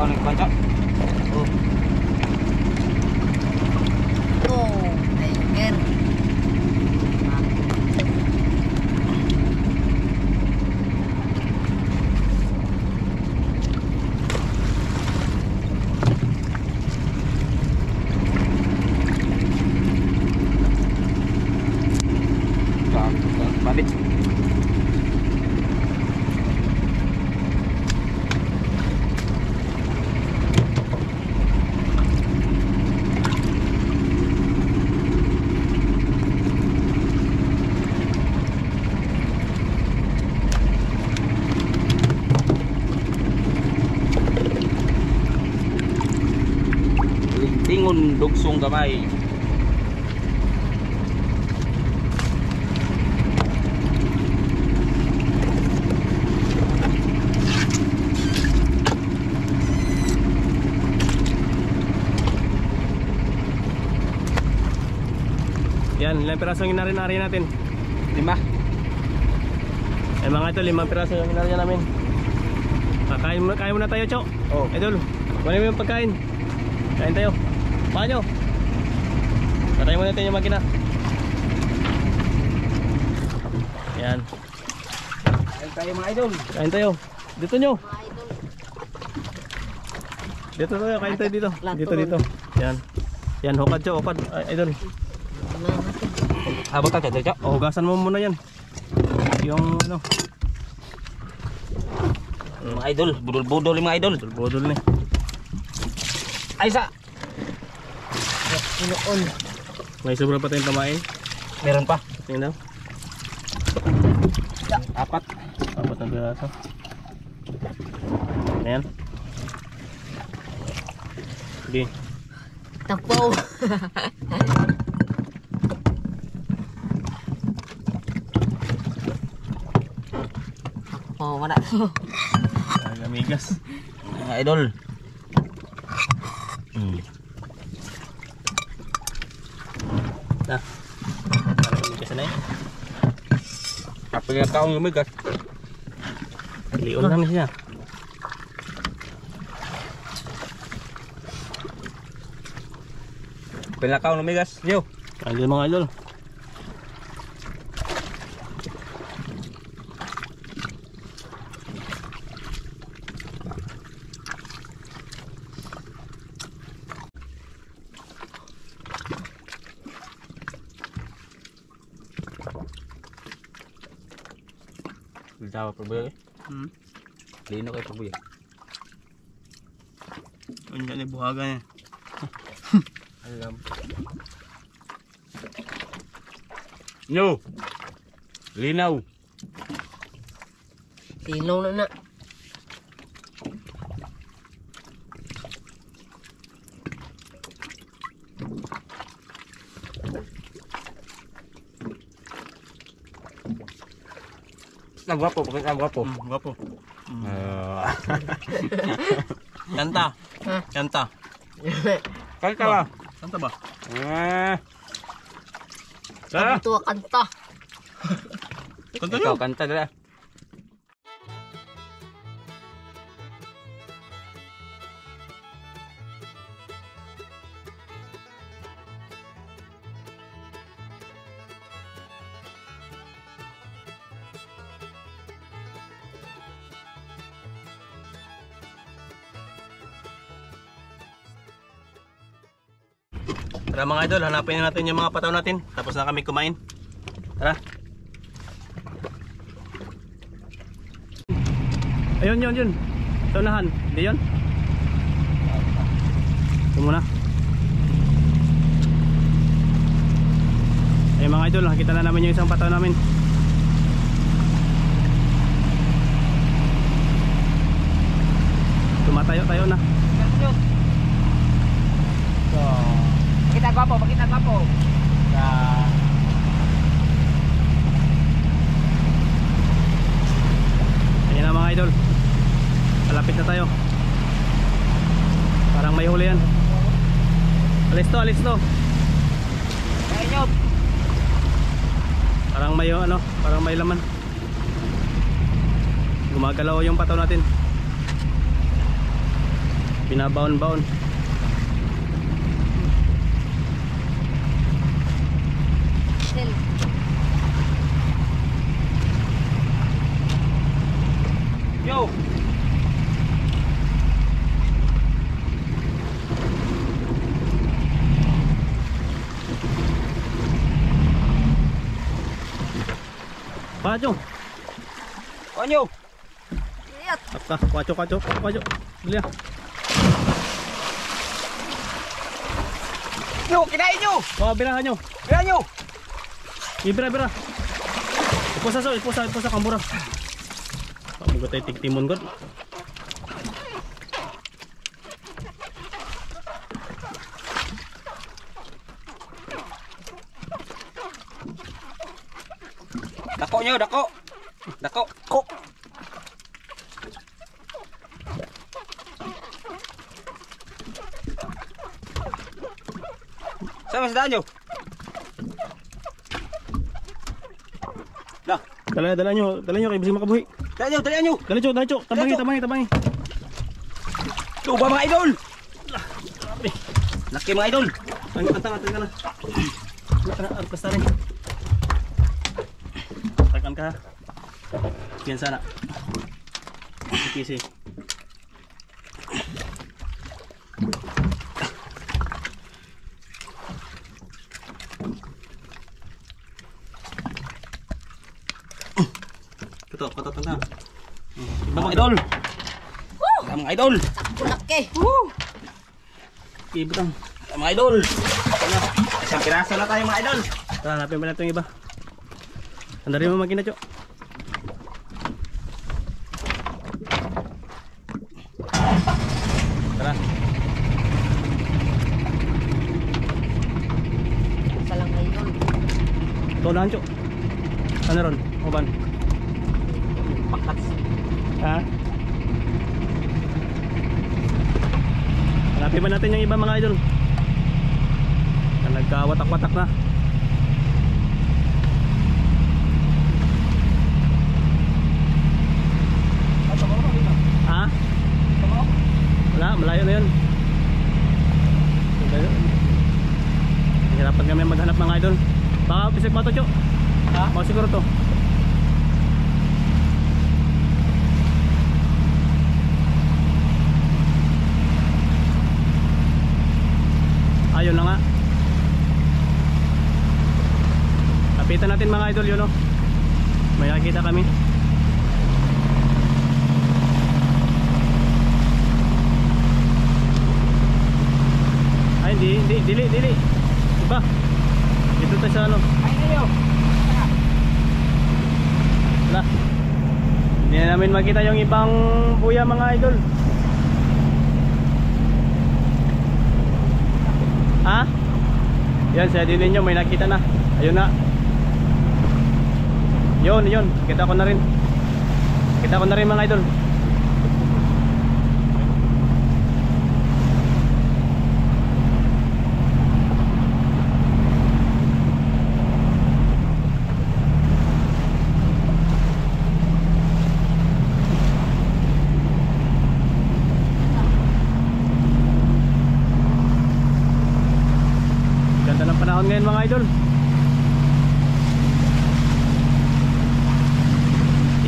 Ikaw nagkwansa? Oh. Oh, tiger. Balik. Tingon dugsong gamay. Yan, ilang pirasong inari-nari natin? 5. Eh mga ito, 5 piraso yung inari namin. Kain muna tayo, Chok. Oh. Idol, kunin mo yung pagkain. Kain tayo. Paano? Patay muna natin yung makina. Yan. Kain tayo mga idol. Kain tayo. Dito nyo. Mga idol. Dito tayo, kain tayo dito. Dito. Yan. Yan, hukad, Chok, hukad. Ay, idol. Abot tayo, Chok. O, hugasan mo muna yan. Yung ano. Mga idol, budol-budol mga idol. Budol na. Ay sa. Pinoon. May sobra pa tayong tamain. Meron pa. Tingnan daw. 4. 4 na piraso. Ayan. Sige. Tapaw. Oh, wala. Ay, amigas. Mga idol. Nah. Parang amigas na eh. Kapag taong lumigas. Lion lang siya. Pinakaw lumigas. Yo. Ayun mga idol. Dawa perbuya. Lino kay perbuya. Ano yan buhaga niya. Alam. Yo. Linaw. Sinaw na na. Nagwapo, bakit nagwapo? Gwapo. Ha? Kanta. Kanta. Kanta ba? Kanta ba? Sabi ito kanta. Kanta Ikaw nyo. kanta dala. Tara mga idol, hanapin na natin yung mga pataw natin. Tapos na kami kumain. Tara. Ayun, yun. Sa unahan. Hindi yun? Ito muna. Ayun mga idol, nakita na namin yung isang pataw namin. Tumatayo na. So, Bakit nagwapo? ayan na mga idol. Malapit na tayo. Parang may huli yan. Alis to. Ayun. Parang may laman. Gumagalaw yung pataw natin. Binabaon-baon. Sel. Yo! Kwacho. Kanyo! Iyat. Apa? Kwacho. Bili ah. Yo! Kinain nyo! Oh, birahan nyo. Kinain nyo! Bira. Ipusa kamura. Kamu ko tayo tigtimon god. Dako nyo, dako! Dako! Ko! Saan mas daan nyo? Dah! Dala nyo kay bising makabuhi. Dalian nyo! Dala cho. Tabangi. Ito ba mga idol? Laki mga idol! Antang ka na. Arpas na rin. Takan ka. Yan sana. Kisi. Patot na. Mga idol! Mga idol! Laki. Ibutang. Mga idol! Isang piraso na tayo mga idol! Tara, hanapin ba natin yung iba? Andari mo magina, Cho. Tara. Isa lang ngayon. Tunahan, Cho. Ano ron? Uban? Pakat! Ha? Hanapin ba natin yung iba mga idol? Na nagkawatak-watak na. Ha? Wala, malayo na yun. Hirapan kami maghanap mga idol. Baka bisik mo to, Cho. Ha? Baka siguro to. Ayun na nga. Lapitan natin mga idol yun, no? May nakikita kami. Ay, dili. Iba. Dito tayo sa ano. Kain na nyo! Wala. Hindi na namin makita yung ibang buya mga idol. Ha? Yan, sa din ninyo may nakita na. Ayun na. Yun. Kita ko na rin mga idol. Ganda ng panahon ngayon mga idol.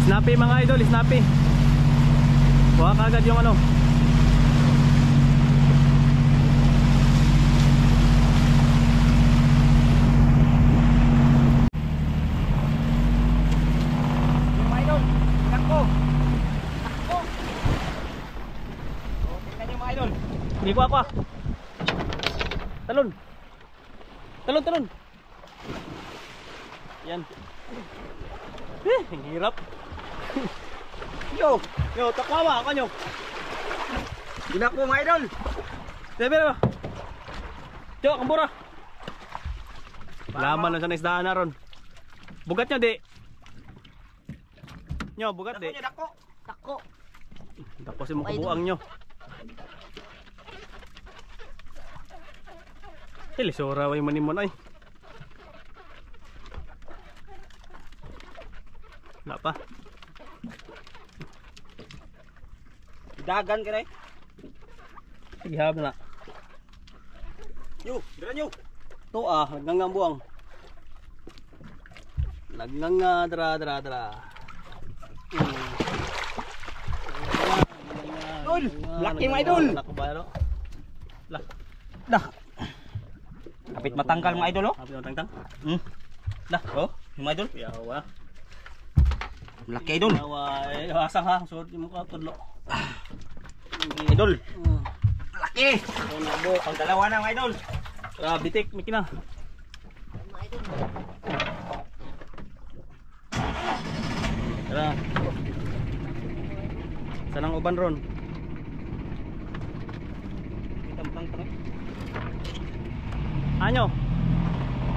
Snappy mga idol, snappy. Kuha kagad yung ano. Yung mga idol! Dako! Tingnan nyo mga idol! Hindi ko ako. Talon. Yan. Ang hirap. Yo! Takwawa ako nyo. Dinako mga idol! Pero Cho, kambura. Laman lang sa naisdaan na ron. Bugat nyo di. Nyo, bugat di. Dako! Tako. Tapos yung kabuang nyo. Ilisora way manimon ay. Wala pa. Dagan ka na eh! Ihab na. Yo, dira nyo. To nagngangang buwang. Nagnanga dra. Idol, laki mga idol. Nakabalo. Lah. Dah. Kapit matangkal mga idol oh. Kapit matangkal. Dah, oh, mga idol. Yawa. Laki idol. Yawa, asang ha, suot mo ka tudlo. Idol. Laki. Pang dalawa na mga idol. Bitik mikina. Mga idol. Tara. Sanang uban ron. Tang. Anyo.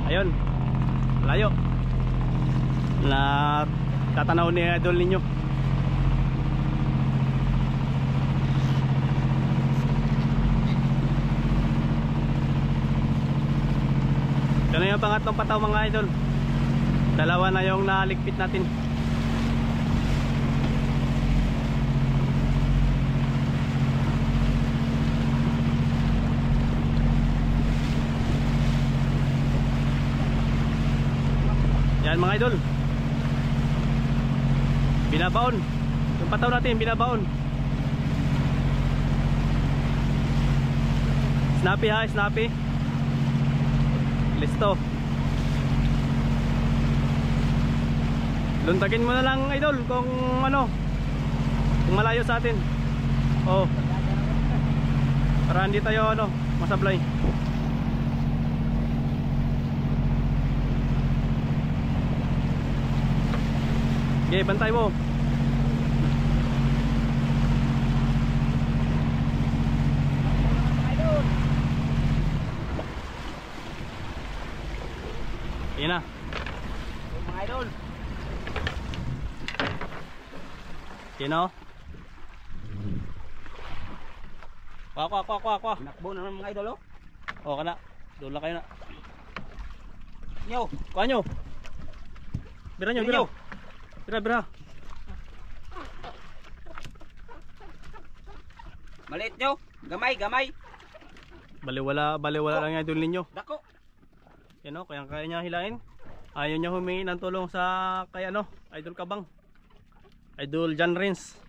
Ayun. Layo. Na tatanaw ni idol ninyo. Ito na yung pangatlong pataw mga idol. Dalawa na yung naligpit natin. Yan mga idol. Binabaon. Yung pataw natin binabaon. Snappy ha, snappy. Listo. Luntagin mo na lang idol kung ano, kung malayo sa atin. Oh. Para hindi tayo ano, masablay. Okay, bantay mo. Yan na. Mga idol. Yan o. Kwa. Nakbo na naman mga idol oh. O ka na. Doon lang kayo na. Nyo. Kuha nyo. Bira nyo, bira. Bira. Maliit nyo. Gamay. Baliwala lang yung idol ninyo. Dako. Yan o, kaya niya hilain. Ayaw niya humingi ng tulong sa kay ano, Idol Kabang. Idol John Rins.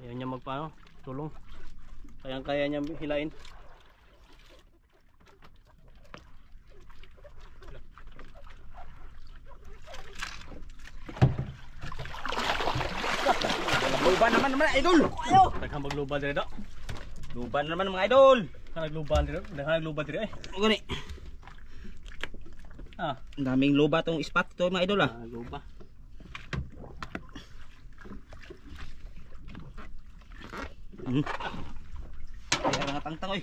Ayaw niya magpaano, tulong. Kaya niya hilain. Luban naman mga idol. Ayo. Daghang magluba dire do. Luban naman mga idol. Nagluban dire, daghang nagluba dire eh. Gani. Ang daming luba tong spot to mga idol ah. Luba. Kaya mga tangtang oy.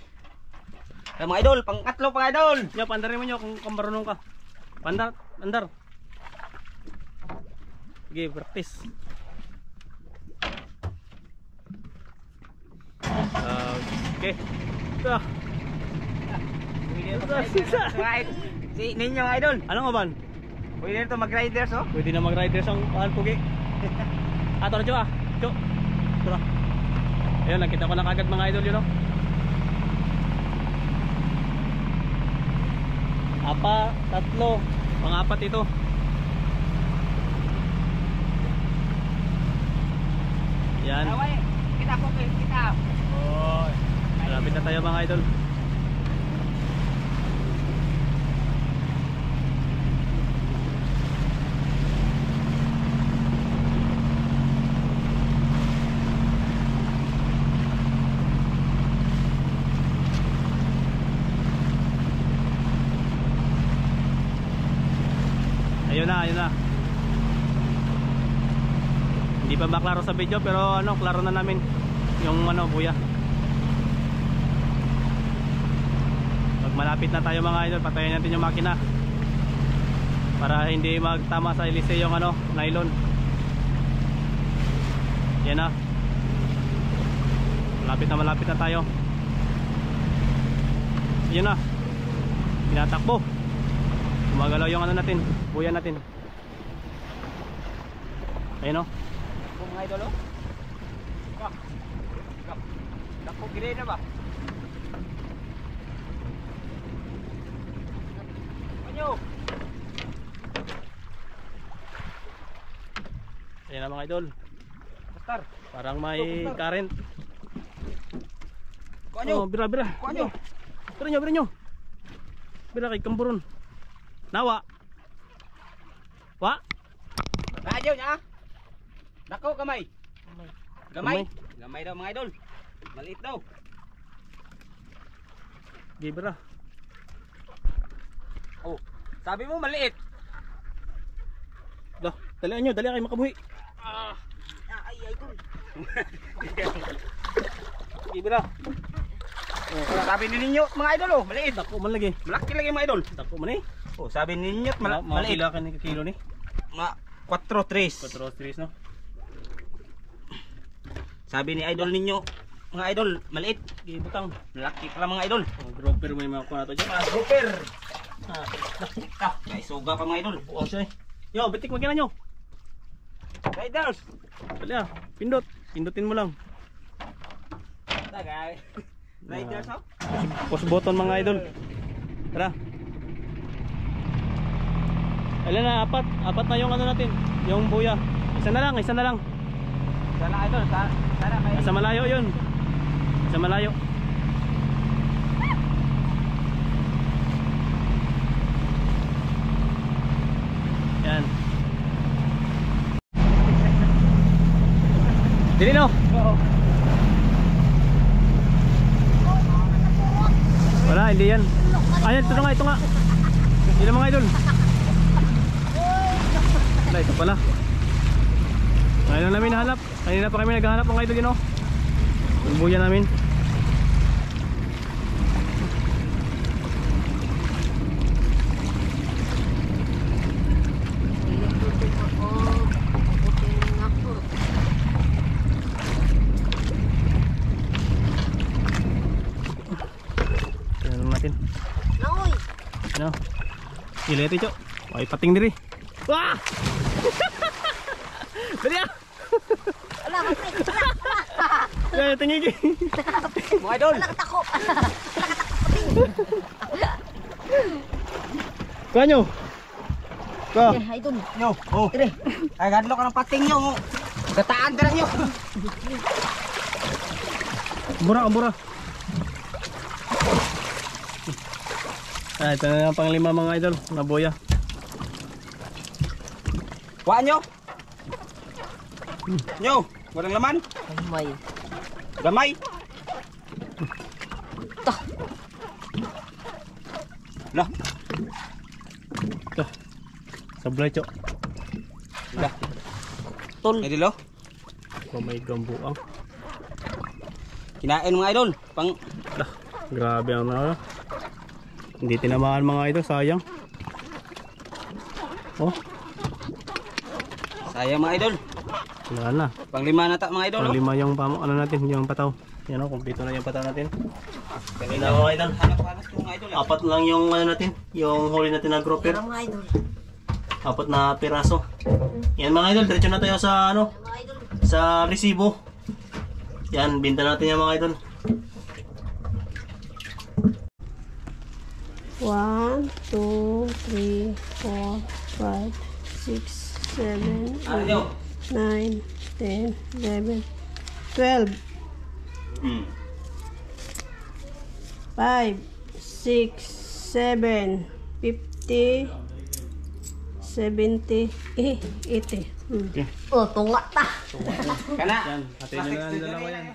Kaya mga idol, pang-katlo mga idol. Yo, pandarin mo nyo kung marunong ka. Andar. Sige, practice. Okay. Ito. Right. Si ninyo mga idol. Ano nga ban? Pwede nito mag-riders oh. Pwede na mag-riders ang pahan pugi. Ato na Jo. Ito na. Ayun, nakita ko na kagad mga idol yun oh. Tatlo. Pang-apat ito. Yan. Kita po kita. Oh, malapit na tayo mga idol. Ayun na. Hindi pa ba klaro sa video pero ano, klaro na namin yung ano, buya. Pag malapit na tayo mga idol, patayin natin yung makina para hindi magtama sa ilise yung ano, nylon. Yan na. Malapit na tayo. Yun na. Tinatakbo. Gumagalaw yung ano natin, buya natin. Ayun o. Mga idol oh. Pili na ba? Ano? Ayan na mga idol. Pastar. Parang may current. Kuanyo. Oh, bira. Kuanyo. Bira nyo. Bira kay kamburon. Nawa. Wa? Radyo niya. Nako gamay. Gamay daw mga idol. Maliit daw. Gibra. Oh, sabi mo maliit. Dah, dali kayo makabuhi. Ay, idol. Gibra. Oh, sabi ninyo mga idol oh, maliit. Dako man lagi. Malaki lagi mga idol. Dako man eh. Oh, sabi ninyo maliit. Makakila ka ni kilo ni. Mga 4-3. 4 no. Sabi ni idol ninyo, mga idol, maliit. Gibutang. Malaki pala mga idol. Oh, grouper mo yung mga kuha na to dyan. Mga grouper. Ah, May suga pa mga idol. buo siya eh. Yo, bitik magkina nyo. Riders. Dali ah, pindutin mo lang. Tagay. Riders oh. Push button mga idol. Tara. Ilan na, apat na yung ano natin, yung buya. Isa na lang. Sana idol, sana may Sa malayo yun. Sa malayo. Yan. Dili no? Oo. Wala, hindi yan. Ayan, ito nga, ito nga. Ilan mga idol? Wala, ito pala. Ngayon lang namin nahanap. Kanina pa kami naghahanap mga idol yun o. Yung buya namin. Tignan natin. Langoy. Ano? Ilete cok. Ay pating diri. Wah! Dali ah. Ala, kapit. Ya tinggi. mga idol. Ala, katako. Kanyo. Ka. Eh, idol. Nyo. Oh. Dire. Ay gadlo ka ng pating nyo. Oh. Gataan ka lang nyo. Mura. Ah, ito na ang panglima mga idol, na boya. Kuha nyo. Nyo. Walang laman. May. Gamay. Ta. Lah. Ito. Sablay cok. Lah. Tol. Ay dilo. Oh my gambuang. Kinain mga idol. Pang Dah, grabe ang na. Hindi tinamaan mga idol, sayang. Oh, sayang mga idol. wala na. Panglima na ta mga idol. Oh. Panglima yung ano natin, yung pataw. Yan o, kumpleto na yung pataw natin. Kanina mga idol. Hanap yung mga idol. Apat lang yung ano natin, yung huli natin na grouper. Pero mga idol. Apat na piraso. Yan mga idol, diretso na tayo sa ano, Mga idol. sa resibo. Yan, binta natin yung mga idol. 1, 2, 3, 4, 5, 6, 7, 8, 9, 10, 11, 12, 5, 6, 7, 50, 70, 80. Okay. Oh, tunga ta. Kana. Yan, hati na lang ang dalawa yan.